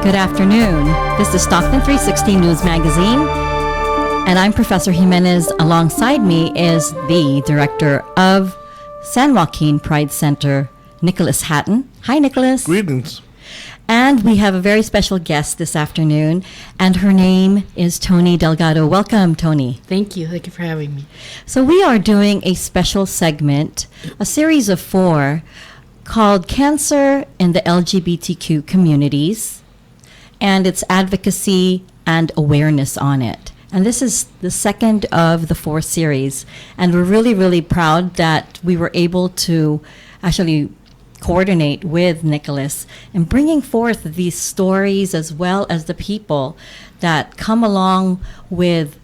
Good afternoon. This is Stockton 360 News Magazine, and I'm Professor Jimenez. Alongside me is the director of San Joaquin Pride Center, Nicholas Hatten. Hi, Nicholas. Greetings. And we have a very special guest this afternoon, and her name is Toni Delgado. Welcome, Toni. Thank you. Thank you for having me. So we are doing a special segment, a series of 4, called Cancer in the LGBTQ Communities, and it's advocacy and awareness on it. And this is the second of the 4 series, and we're really, really proud that we were able to actually coordinate with Nicholas in bringing forth these stories, as well as the people that come along with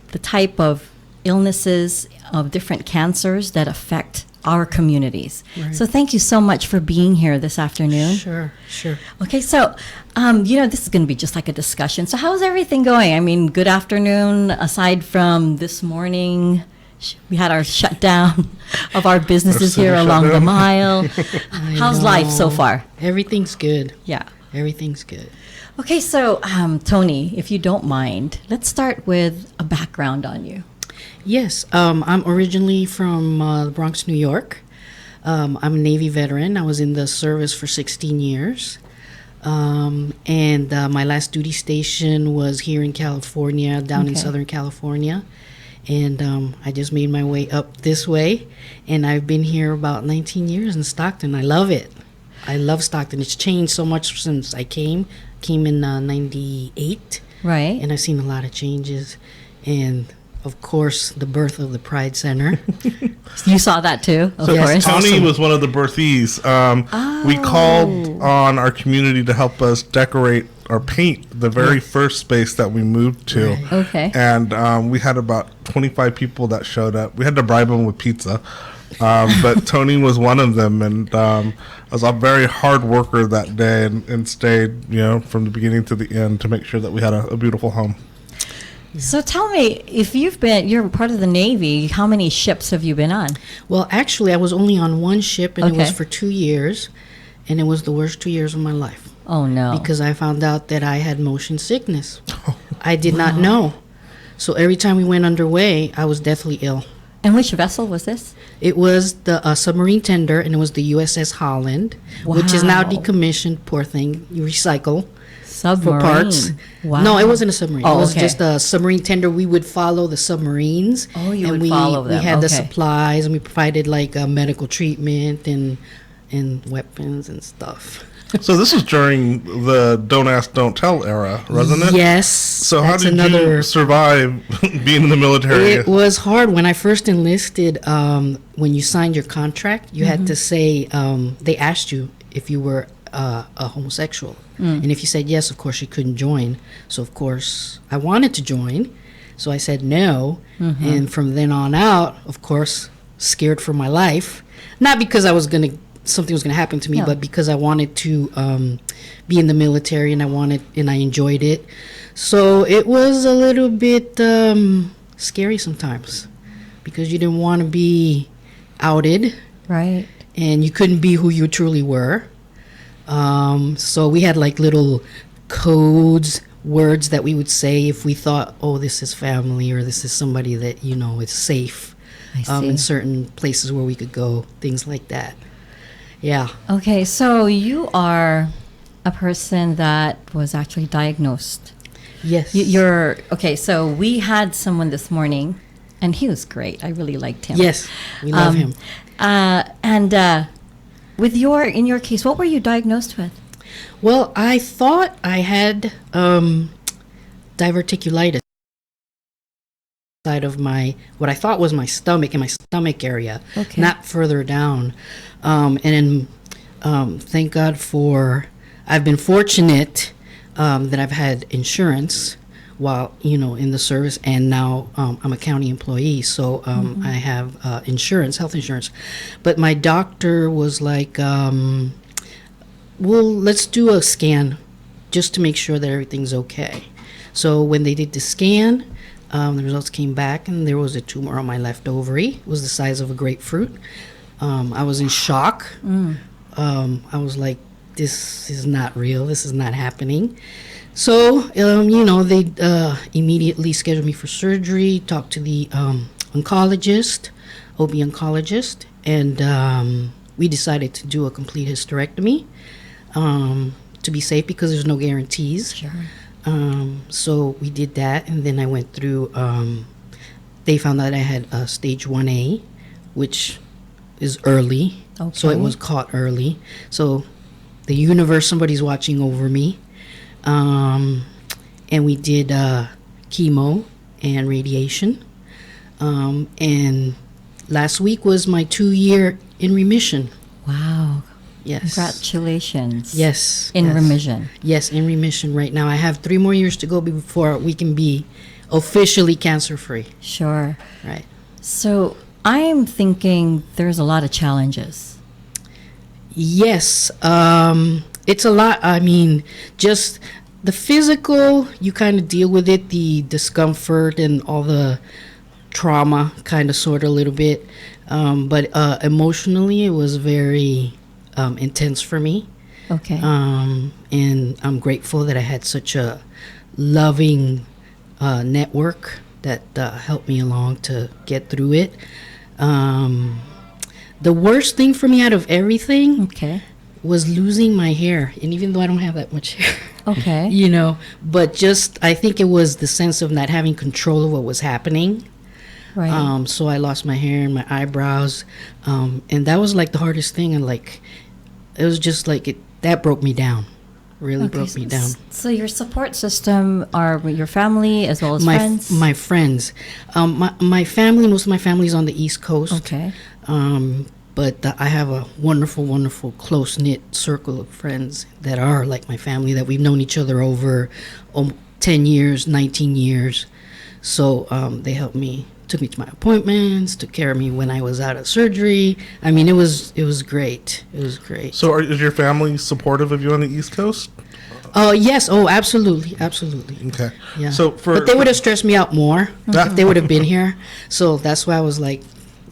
the type of illnesses of different cancers that affect our communities. Right. So thank you so much for being here this afternoon. Sure. Okay, so, this is going to be just like a discussion. So how's everything going? I mean, good afternoon, aside from this morning. We had our shutdown of our businesses here along the mile. How's life so far? Everything's good. Yeah. Everything's good. Okay, so Toni, if you don't mind, let's start with a background on you. Yes, I'm originally from the Bronx, New York. I'm a Navy veteran. I was in the service for 16 years. And my last duty station was here in California, down in Southern California. And I just made my way up this way, and I've been here about 19 years in Stockton. I love it. I love Stockton. It's changed so much since I came in 98. Right. And I've seen a lot of changes. And, of course, the birth of the Pride Center. You saw that too, of course. Toni was one of the birthees. We called on our community to help us decorate or paint the very first space that we moved to. Right. Okay. And we had about 25 people that showed up. We had to bribe them with pizza. But Toni was one of them. And I was a very hard worker that day and stayed, from the beginning to the end to make sure that we had a beautiful home. So tell me, if you're part of the Navy, how many ships have you been on? Well, actually, I was only on one ship, and it was for 2 years. And it was the worst 2 years of my life. Oh, no. Because I found out that I had motion sickness. I did not know. So every time we went underway, I was deathly ill. And which vessel was this? It was the submarine tender, and it was the USS Holland, which is now decommissioned. Poor thing. You recycle Submarine. for parts. Wow. No, it wasn't a submarine. Oh, it was okay. just a submarine tender. We would follow the submarines. Oh, you and would follow them. We had the Okay. supplies, and we provided like medical treatment and weapons and stuff. So this was during the Don't Ask, Don't Tell era, wasn't it? Yes. So how did you survive being in the military? It was hard. When I first enlisted, when you signed your contract, you had to say, they asked you if you were a homosexual. And if you said yes, of course, you couldn't join. So, of course, I wanted to join. So I said no. And from then on out, of course, scared for my life. Not because I was something was going to happen to me, but because I wanted to be in the military, and I enjoyed it. So it was a little bit scary sometimes, because you didn't want to be outed, Right. and you couldn't be who you truly were. So we had like little codes, words that we would say if we thought, oh, this is family, or this is somebody that is safe. I see. In certain places where we could go, things like that. Yeah. Okay, so you are a person that was actually diagnosed. Yes. Okay, so we had someone this morning, and he was great. I really liked him. Yes, we love him. And in your case, what were you diagnosed with? Well, I thought I had diverticulitis side of what I thought was my stomach, in my stomach area, not further down. And thank God I've been fortunate that I've had insurance while, in the service, and now I'm a county employee, so I have health insurance. But my doctor was like, well, let's do a scan just to make sure that everything's okay. So when they did the scan, the results came back, and there was a tumor on my left ovary. It was the size of a grapefruit. I was in shock. I was like, this is not real. This is not happening. So, they immediately scheduled me for surgery, talked to the oncologist, OB oncologist, and we decided to do a complete hysterectomy to be safe because there's no guarantees. Sure. So we did that, and then I went through, they found out I had stage 1A, which is early. Okay. So it was caught early. So the universe, somebody's watching over me. And we did chemo and radiation. And last week was my 2-year in remission. Wow. Yes. Congratulations. Yes. In yes. remission. Yes, in remission right now. I have 3 more years to go before we can be officially cancer-free. Sure. Right. So I'm thinking there's a lot of challenges. Yes. It's a lot. I mean, just the physical, you kind of deal with it, the discomfort and all the trauma, kind of, sort of, a little bit. But emotionally, it was very intense for me. Okay. And I'm grateful that I had such a loving network that helped me along to get through it. The worst thing for me out of everything was losing my hair. And even though I don't have that much hair, okay, but just, I think it was the sense of not having control of what was happening. right. So I lost my hair and my eyebrows. And that was like the hardest thing. And like, it was just like, that broke me down. Really broke me down. So your support system are your family as well as friends? My friends. My family, most of my family is on the East Coast. Okay. But I have a wonderful, wonderful, close-knit circle of friends that are like my family, that we've known each other over 10 years, 19 years. So they helped me, took me to my appointments, took care of me when I was out of surgery. I mean, it was great. It was great. So is your family supportive of you on the East Coast? Yes. Oh, absolutely. Absolutely. Okay. Yeah. So but they would have stressed me out more if they would have been here. So that's why I was like,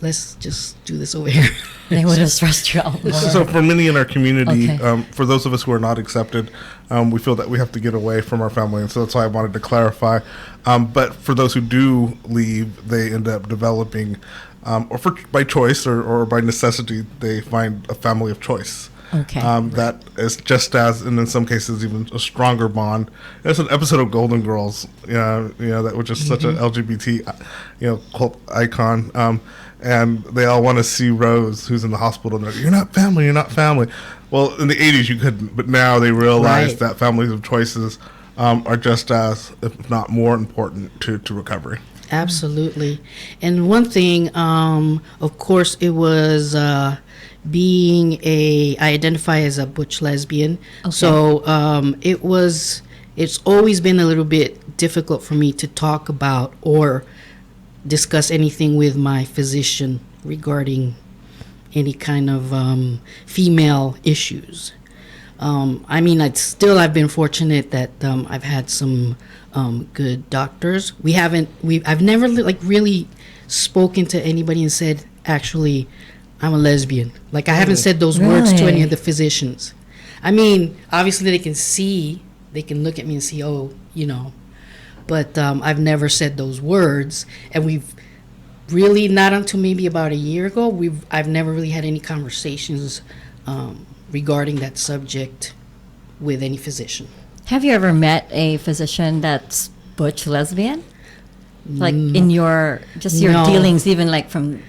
let's just do this over here. They would have stressed you out more. So for many in our community, Okay. for those of us who are not accepted, we feel that we have to get away from our family, and so that's why I wanted to clarify. But for those who do leave, they end up developing, by choice or by necessity, they find a family of choice. Okay. That is just as, and in some cases, even a stronger bond. There's an episode of Golden Girls, that was just such an LGBT, cult icon. And they all want to see Rose, who's in the hospital, and they're like, you're not family, you're not family. Well, in the 80s, you couldn't, but now they realize Right. that families of choices are just as, if not more important to recovery. Absolutely. And one thing, of course, it was I identify as a butch lesbian. Okay. So it's always been a little bit difficult for me to talk about or discuss anything with my physician regarding any kind of female issues. I mean, I've been fortunate that I've had some good doctors. I've never really spoken to anybody and said, actually, I'm a lesbian. Like, I haven't said those words to any of the physicians. I mean, obviously they can look at me and see, but I've never said those words. And we've really, not until maybe about a year ago, I've never really had any conversations regarding that subject with any physician. Have you ever met a physician that's butch lesbian? Like in your No. dealings, even like from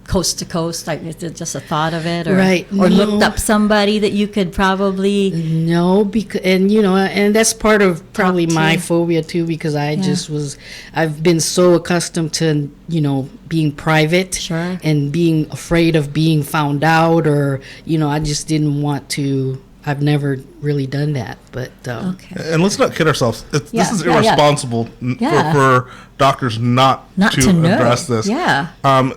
coast to coast, like is it just a thought of it, or Right, or no. looked up somebody that you could probably No, because and that's part of probably Talk to. my phobia too, because I've been so accustomed to being private, Sure. and being afraid of being found out, or I just didn't want to. I've never really done that, but okay. And let's not kid ourselves. This is Yeah. irresponsible Yeah. for doctors not to know. address this. Yeah.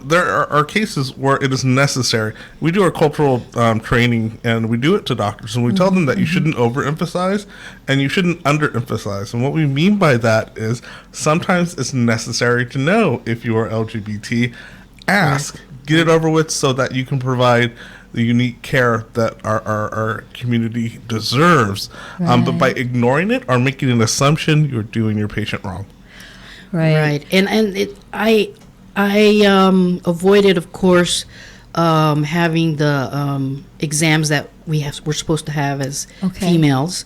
There are cases where it is necessary. We do our cultural training, and we do it to doctors, and we tell them that you shouldn't overemphasize and you shouldn't underemphasize. And what we mean by that is sometimes it's necessary to know if you are LGBT. Ask, get it over with, so that you can provide the unique care that our community deserves. But by ignoring it or making an assumption, you're doing your patient wrong. Right. And I avoided, of course, having the exams that we're supposed to have as females.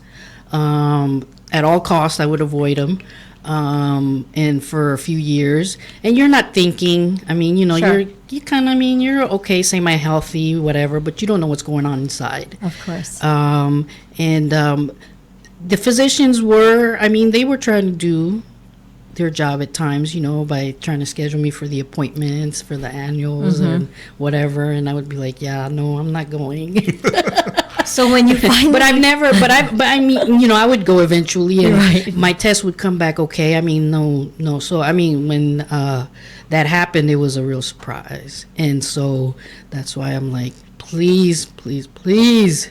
At all costs, I would avoid them. And for a few years, and you're not thinking, I mean, Sure. you're okay, say my healthy, whatever, but you don't know what's going on inside. Of course. The physicians they were trying to do their job at times, by trying to schedule me for the appointments, for the annuals and whatever. And I would be like, yeah, no, I'm not going. So when you find, I would go eventually, and Right. my test would come back okay. I mean, no. So when that happened, it was a real surprise, and so that's why I'm like, please, please, please,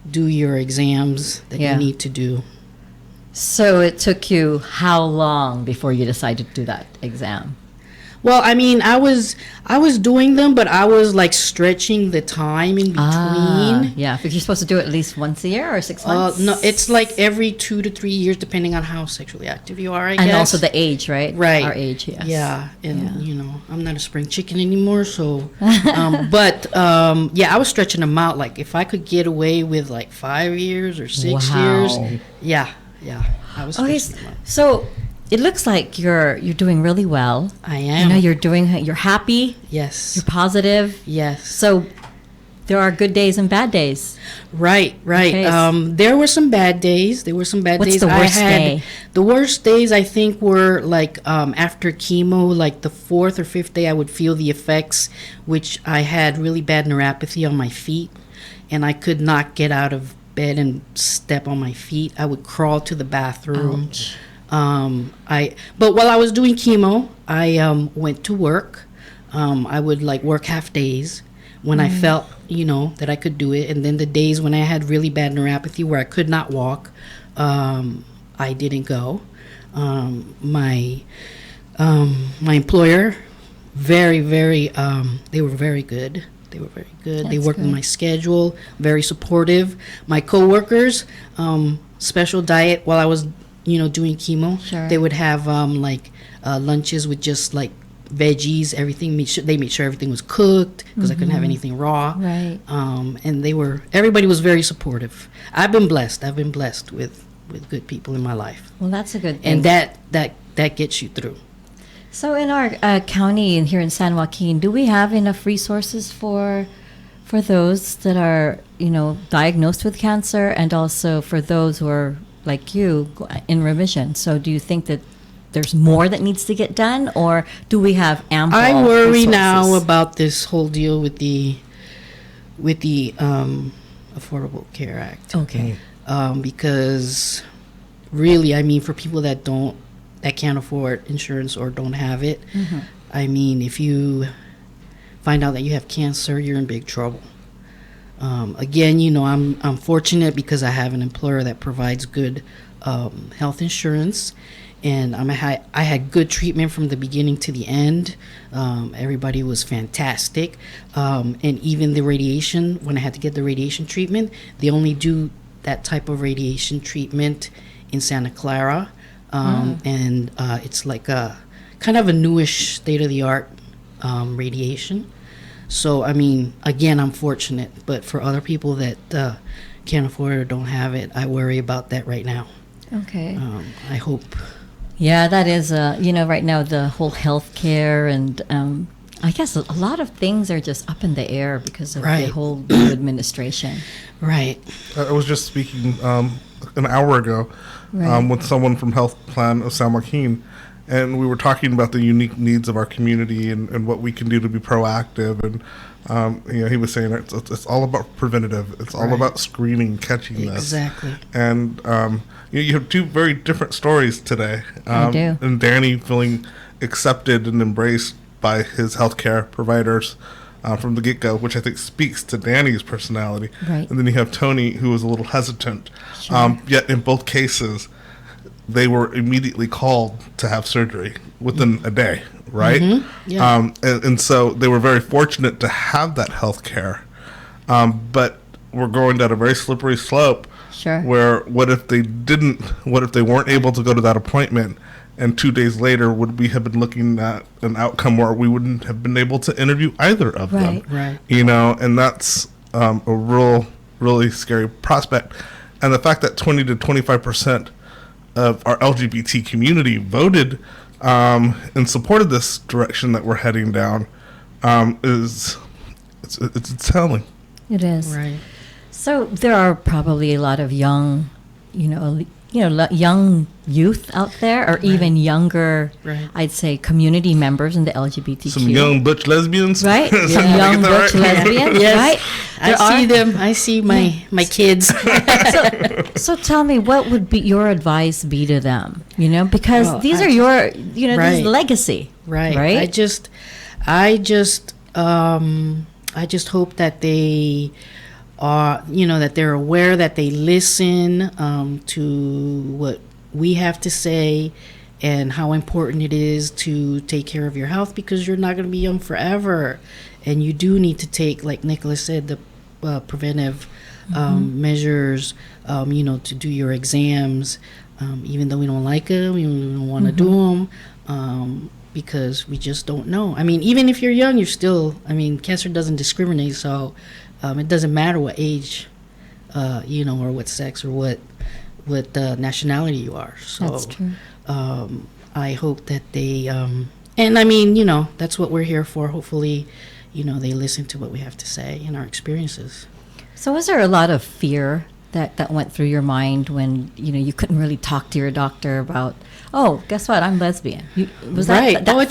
do your exams that Yeah. you need to do. so it took you how long before you decided to do that exam? Well, I mean, I was doing them, but I was like stretching the time in between. Yeah, because you're supposed to do it at least once a year or 6 months. No, it's like every 2 to 3 years, depending on how sexually active you are, I guess. And also the age, right? Right. Our age, yes. Yeah, and I'm not a spring chicken anymore, so. I was stretching them out. Like if I could get away with like 5 years or 6 years, yeah, I was Okay, stretching them out. so it looks like you're doing really well. I am. You're happy, Yes. you're positive. Yes. So there are good days and bad days. Right. Okay. There were some bad days. What's days. the worst day? The worst days I think were like after chemo, like the 4th or 5th day, I would feel the effects, which I had really bad neuropathy on my feet, and I could not get out of bed and step on my feet. I would crawl to the bathroom. Ouch. But while I was doing chemo, I went to work. I would like work half days when I felt, that I could do it. And then the days when I had really bad neuropathy where I could not walk, I didn't go. My employer, very, very, they were very good. They were very good. They That's worked with good. my schedule, very supportive. My coworkers, special diet while I was, doing chemo. Sure. They would have lunches with just like veggies, everything. They made sure everything was cooked because I couldn't have anything raw. Right. And everybody was very supportive. I've been blessed with good people in my life, Well, that's a good thing. and that gets you through. So in our county and here in San Joaquin, do we have enough resources for those that are, diagnosed with cancer, and also for those who are like you in remission? So do you think that there's more that needs to get done, or do we have ample I worry now resources? about this whole deal with the Affordable Care Act. Okay. Because really, I mean, for people that can't afford insurance or don't have it, I mean, if you find out that you have cancer, you're in big trouble. Again, I'm fortunate because I have an employer that provides good health insurance, and I had good treatment from the beginning to the end. Everybody was fantastic, and even the radiation, when I had to get the radiation treatment, they only do that type of radiation treatment in Santa Clara, and it's like a kind of a newish state-of-the-art radiation. So, I mean, again, I'm fortunate, but for other people that can't afford it or don't have it, I worry about that right now. Okay. I hope. Yeah, that is, right now the whole healthcare and I guess a lot of things are just up in the air because of the Right. whole new administration. Right. I was just speaking an hour ago Right. with someone from Health Plan of San Joaquin, and we were talking about the unique needs of our community and what we can do to be proactive. And he was saying it's all about preventative. It's all Right. about screening, catching this. Exactly. And you have two very different stories today. I do. And Danny feeling accepted and embraced by his healthcare providers from the get-go, which I think speaks to Danny's personality. Right. And then you have Toni, who was a little hesitant. Sure. Yet in both cases, they were immediately called to have surgery within a day, right? Yeah. And so they were very fortunate to have that health care. But we're going down a very slippery slope. Sure. Where what if they weren't able to go to that appointment, and 2 days later would we have been looking at an outcome where we wouldn't have been able to interview either of them? Right. And that's a really scary prospect. And the fact that 20 to 25% of our LGBT community voted and supported this direction that we're heading down it's telling. It is. Right. So there are probably a lot of young, young youth out there, or even younger, I'd say, community members in the LGBTQ. Some young butch lesbians, right? Some young butch lesbians, yes. right? I see them. I see my kids. So tell me, what would be your advice be to them? Because these are your, this is legacy, right? Right. I just hope that they are, that they're aware, that they listen to what we have to say, and how important it is to take care of your health, because you're not going to be young forever, and you do need to take, like Nicholas said, the preventive measures, to do your exams, even though we don't like them, we don't want to do them. Because we just don't know. I mean, even if you're young, you're still, cancer doesn't discriminate, so it doesn't matter what age, or what sex, or what nationality you are. So that's true. I hope that they, and that's what we're here for. Hopefully, they listen to what we have to say and our experiences. So was there a lot of fear that went through your mind when, you couldn't really talk to your doctor about, oh, guess what, I'm lesbian? Was right. That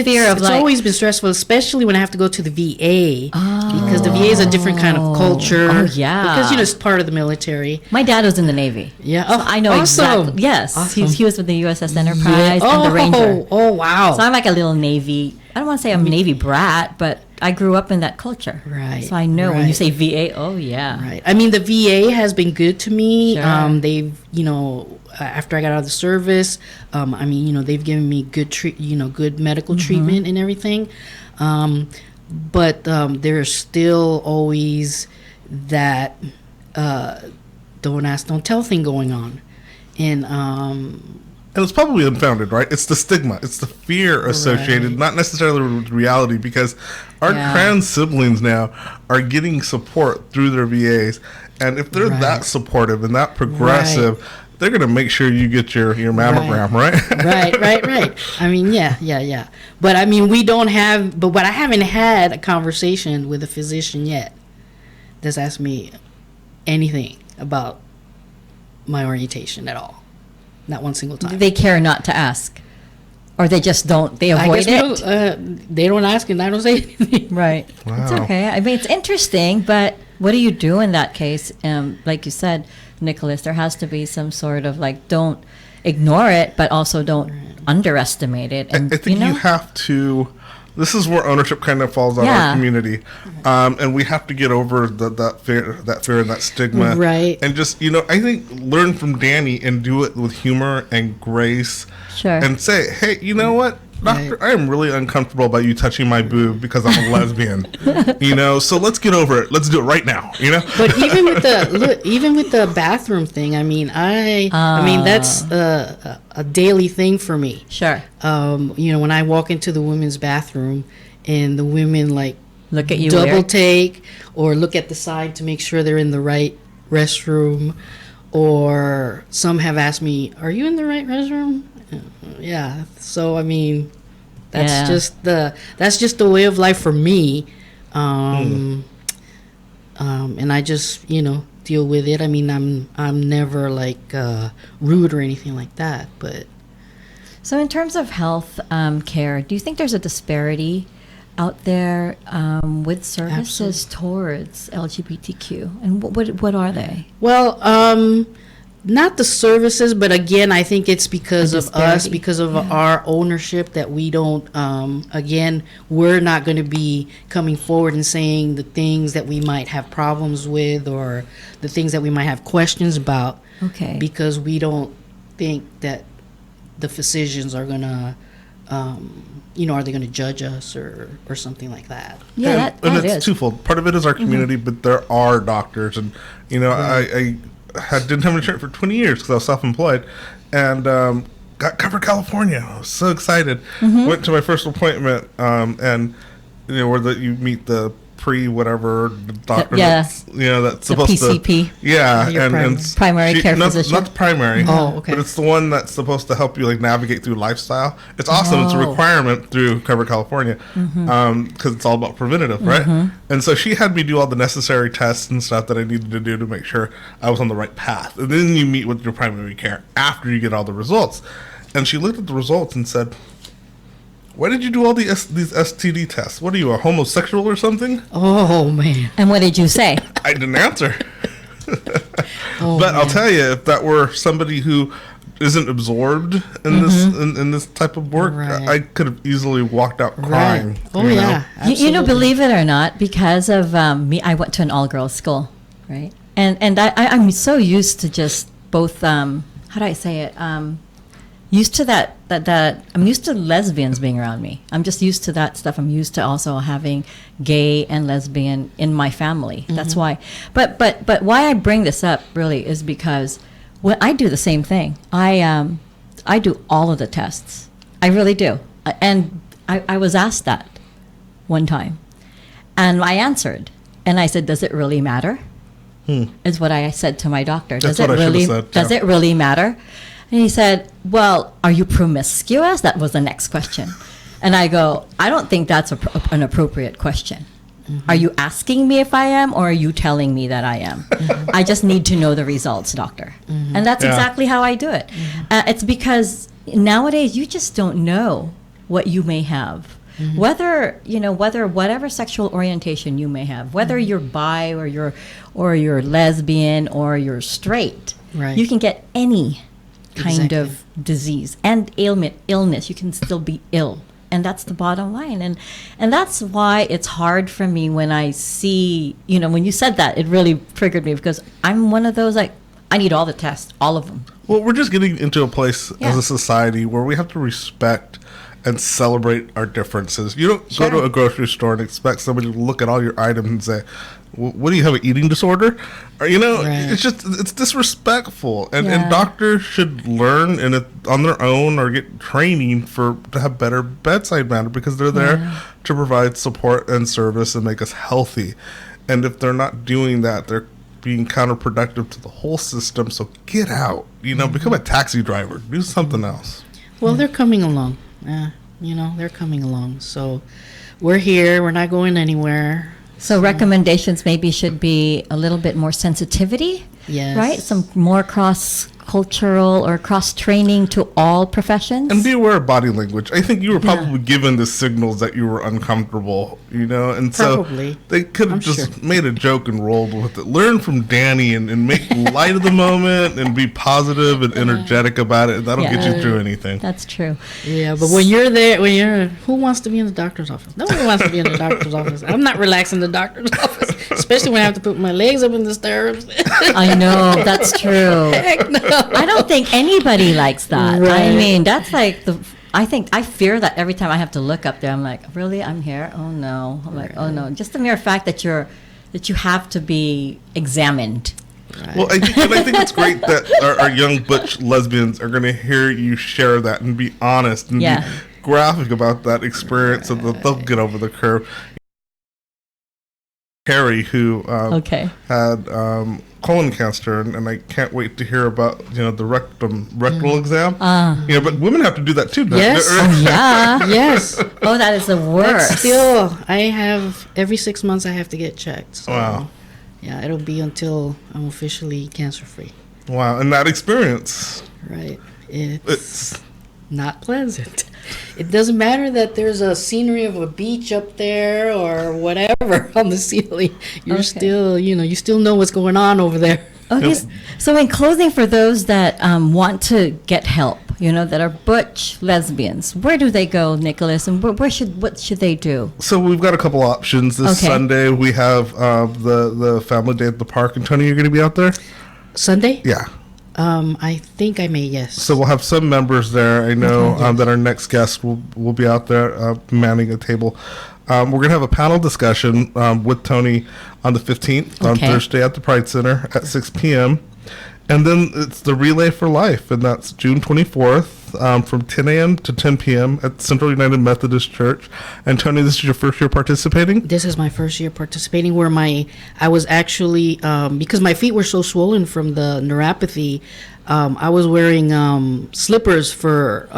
fear of it's always been stressful, especially when I have to go to the VA, because the VA is a different kind of culture. Oh, yeah. Because, it's part of the military. My dad was in the Navy. Yeah. So I know exactly. Yes. Awesome. He was with the USS Enterprise and the Ranger. Oh, wow. So I'm like a little Navy, I don't want to say I'm a Navy brat, but I grew up in that culture. Right. So I know when you say VA, oh, yeah. Right. The VA has been good to me. Sure. They've, after I got out of the service, they've given me good medical treatment and everything. But there's still always that don't ask, don't tell thing going on. And it's probably unfounded, right? It's the stigma. It's the fear associated, not necessarily with reality, because our trans siblings now are getting support through their VAs. And if they're that supportive and that progressive, they're going to make sure you get your mammogram, right? Right. Yeah. But we don't have, but I haven't had a conversation with a physician yet that's asked me anything about my orientation at all. Not one single time. They care not to ask, or they just don't. They avoid it. They don't ask, and I don't say anything. Right. Wow. It's okay. It's interesting, but what do you do in that case? Like you said, Nicholas, there has to be some sort of don't ignore it, but also don't underestimate it. And I think you have to. This is where ownership kind of falls on our community, and we have to get over that fear and that stigma, right? And just I think learn from Danny and do it with humor and grace, and say, hey, you know what, doctor, I am really uncomfortable about you touching my boob because I'm a lesbian, so let's get over it. Let's do it right now, But even with the bathroom thing, that's a daily thing for me. Sure. When I walk into the women's bathroom and the women look at you double weird. take or look at the side to make sure they're in the right restroom, or some have asked me, "Are you in the right restroom?" Yeah. So that's just the way of life for me, and I just deal with it. I'm never rude or anything like that, but. So in terms of health care, do you think there's a disparity out there with services towards LGBTQ? And what are they? Well, not the services, but again, I think it's because of us, because of our ownership, that we don't, again, we're not going to be coming forward and saying the things that we might have problems with or the things that we might have questions about. Okay. Because we don't think that the physicians are going to are they going to judge us or something like that? Yeah, and that it's is. twofold. Part of it is our community, but there are doctors, and I didn't have insurance for 20 years because I was self-employed, and got covered California. I was so excited. Went to my first appointment, and where you meet the whatever doctor. That's supposed PCP. to. Yeah, and primary care physician. Not the primary. Oh, okay. But it's the one that's supposed to help you navigate through lifestyle. It's awesome. It's a requirement through Cover California because it's all about preventative, right? And so she had me do all the necessary tests and stuff that I needed to do to make sure I was on the right path. And then you meet with your primary care after you get all the results. And she looked at the results and said, "Why did you do all these STD tests? What are you, a homosexual or something?" Oh, man. And what did you say? I didn't answer. But I'll tell you, if that were somebody who isn't absorbed in this type of work, Right. I could have easily walked out crying. Right. Oh, yeah. Absolutely. Believe it or not, because of me, I went to an all-girls school, right? And I'm so used to just both, how do I say it? Used to that I'm used to lesbians being around me. I'm just used to that stuff. I'm used to also having gay and lesbian in my family. That's why. But why I bring this up really is because when I do the same thing. I do all of the tests. I really do. And I was asked that one time, and I answered, and I said, "Does it really matter?" Is what I said to my doctor. That's what I should have said, Does it really matter? And he said, "Well, are you promiscuous?" That was the next question. And I go, "I don't think that's an appropriate question. Are you asking me if I am, or are you telling me that I am? I just need to know the results, doctor." And that's exactly how I do it. It's because nowadays you just don't know what you may have. Whether whatever sexual orientation you may have, whether you're bi or you're lesbian or you're straight, Right. you can get any kind Exactly. of disease and illness. You can still be ill, and that's the bottom line. And that's why it's hard for me when I see, when you said that, it really triggered me because I'm one of those, I need all the tests, all of them. Well, we're just getting into a place Yeah. as a society where we have to respect and celebrate our differences. You don't go to a grocery store and expect somebody to look at all your items and say, "What do you have, an eating disorder?" Or, Right. it's disrespectful. And Yeah. doctors should learn on their own or get training to have better bedside manner because they're there to provide support and service and make us healthy. And if they're not doing that, they're being counterproductive to the whole system. So get out, become a taxi driver, do something else. Well, they're coming along. They're coming along. So we're here. We're not going anywhere. So recommendations maybe should be a little bit more sensitivity, Yes. right? Some more cross-cultural or cross-training to all professions. And be aware of body language. I think you were probably given the signals that you were uncomfortable, and Probably. so they could have just made a joke and rolled with it. Learn from Danny and make light of the moment and be positive and energetic about it. That'll get you through anything. That's true. Yeah, but when you're there, who wants to be in the doctor's office? Nobody wants to be in the doctor's office. I'm not relaxed in the doctor's office, especially when I have to put my legs up in the stairs. I know, that's true. Heck no. I don't think anybody likes that. I Right. mean, that's like I fear that every time I have to look up there, I'm like, really? I'm here? Oh no. I'm like, oh no. Just the mere fact that you have to be examined. Well, I think it's great that our young butch lesbians are going to hear you share that and be honest and be graphic about that experience so that they'll get over the curve. Carrie, who had colon cancer, and I can't wait to hear about the rectal exam. But women have to do that too. Yes. Oh, yeah. Yes. Oh, that is the worst. Still, I have every 6 months I have to get checked. So, Wow. Yeah, it'll be until I'm officially cancer free. Wow, and that experience. Right. It's not pleasant. It doesn't matter that there's a scenery of a beach up there or whatever on the ceiling. You're still, you still know what's going on over there. Okay, so in closing, for those that want to get help, that are butch lesbians, where do they go, Nicholas, and what should they do? So we've got a couple options. This Sunday we have the family day at the park. And Tony, you're going to be out there? Sunday? Yeah. I think I may, yes. So we'll have some members there. I know Okay. that our next guest will be out there manning a table. We're going to have a panel discussion with Toni on the 15th, on Okay. Thursday at the Pride Center at 6 p.m. And then it's the Relay for Life, and that's June 24th from 10 a.m. to 10 p.m. at Central United Methodist Church. And Toni, this is your first year participating? This is my first year participating, where I was actually, because my feet were so swollen from the neuropathy, I was wearing slippers for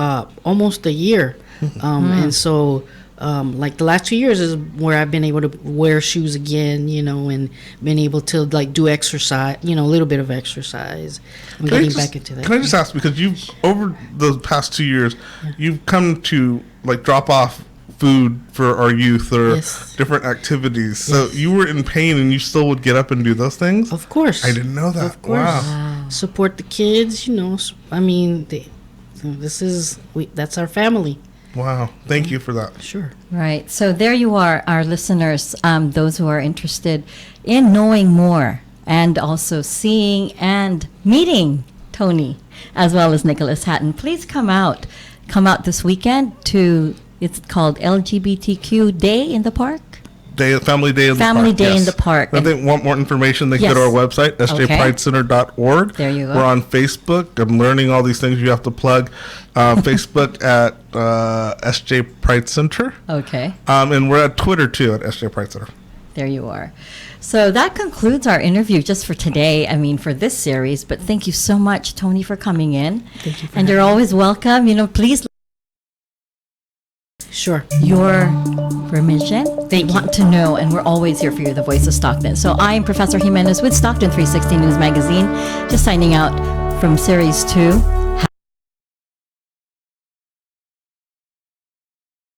almost a year. And so, like the last 2 years is where I've been able to wear shoes again, and been able to like do exercise, a little bit of exercise. I'm getting back into that. Can I just ask, because you've, over the past 2 years, you've come to like drop off food for our youth or Yes. different activities. So you were in pain and you still would get up and do those things? Of course. I didn't know that. Of course. Wow. Support the kids, I mean, that's our family. Wow. Thank you for that. Sure. Right. So there you are, our listeners, those who are interested in knowing more and also seeing and meeting Toni as well as Nicholas Hatten. Please come out. Come out this weekend to, it's called LGBTQ Day in the Park. Family Day in the Park. Family Day in yes. the Park. If they want more information, they Yes. can go to our website, sjpridecenter.org. There you go. We're on Facebook. I'm learning all these things you have to plug. Facebook at SJ Pride Center. Okay. And we're at Twitter, too, at SJ Pride Center. There you are. So that concludes our interview just for today, for this series. But thank you so much, Toni, for coming in. Thank you for And you're having always welcome. Please, Sure. your permission. Thank you. Want to know, and we're always here for you, the voice of Stockton. So I am Professor Jimenez with Stockton 360 News Magazine, just signing out from Series 2.